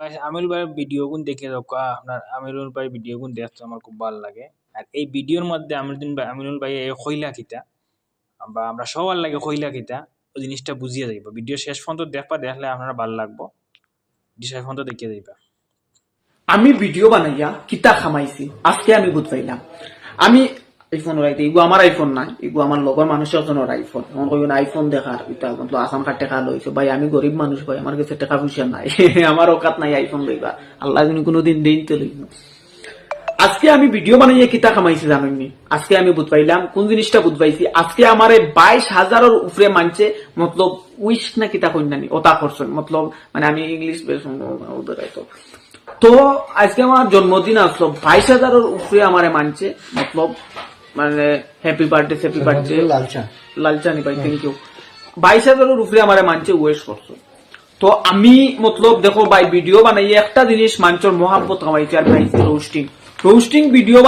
আমিরুল ভাইয়ের ভিডিও গুণ দেখে আপনার আমিরুল ভাইয়ের ভিডিও গুণ দেখতে আমার খুব ভালো লাগে। আর এই ভিডিওর মধ্যে আমিরুল ভাই এই খইলা কিতা বা আমরা সবার লাগে খইলা কিতা ওই জিনিসটা বুঝিয়ে যাইব। ভিডিও শেষ পর্যন্ত দেখলে আপনারা ভালো লাগবো। শেষ পর্যন্ত দেখিয়ে যাইবা। আমি ভিডিও বানাইয়া কিতা খামাইছি আজকে আমি বুঝ পাইলাম। আমি আইফোন রাইতে এগু আমার আইফোন নাই, এগু আমার লগর মানুষের জন্য আইফোন। এমন কই আইফোন দেখার এটা মতলব আসাম কার টাকা লইছে ভাই, আমি গরিব মানুষ ভাই, আমার কাছে টাকা পয়সা নাই আমার ওকাত নাই আইফোন লইবা। আল্লাহ যদি কোনোদিন দেন তো লইব। আজকে আমি ভিডিও বানাইয়া কিতা খামাইছি জানেননি? আজকে আমি বুঝ পাইলাম কোন জিনিসটা বুঝ পাইছি। আজকে আমার 22,000-এর উপরে মানছে মতলব উইশ না কিতা কইনানি ওটা করছেন মতলব মানে আমি ইংলিশ বেশ ওদের তো আজকে আমার জন্মদিন আসলো, 22,000-এর উপরে আমার মানছে মতলব মানে হ্যাপি বার্থডে লালচানি ভাই থ্যাংক ইউ। 22,000-এর উপরে আমার মানছে ওয়েস্ট করছো। তো আমি মতলব দেখো ভাই ভিডিও বানাইয়া একটা জিনিস মানুষের মহাব্বত কামাইছে আর পাইছি রোস্টিং ভিডিও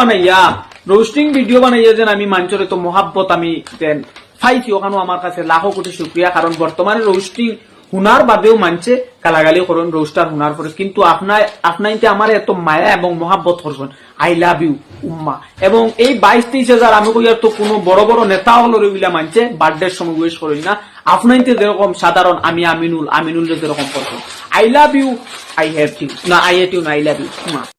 বানাইয়া যেন আমি মানুষের তো মহাব্বত আমি দেন পাইছি, ওখানে আমার কাছে লাখো কোটি শুক্রিয়া। কারণ বর্তমানে রোস্টিং হুনার বাদেও মানছে গালাগালি করেন রোস্টার হুনার করে, কিন্তু আপনাইতে আমার এত মায়া এবং মহাব্বত করছেন। আই লাভ ইউ উম্মা। এবং এই 22-23,000 আমি কই আর তো কোনো বড় বড় নেতা হলো রইলা মানছে বার্থডের সময় উইশ করেন না। আপনাইতে যেরকম সাধারণ আমি আমিনুল যেরকম করছেন I love you, I have you না আই হেট ইউ না আই লাভ ইউ।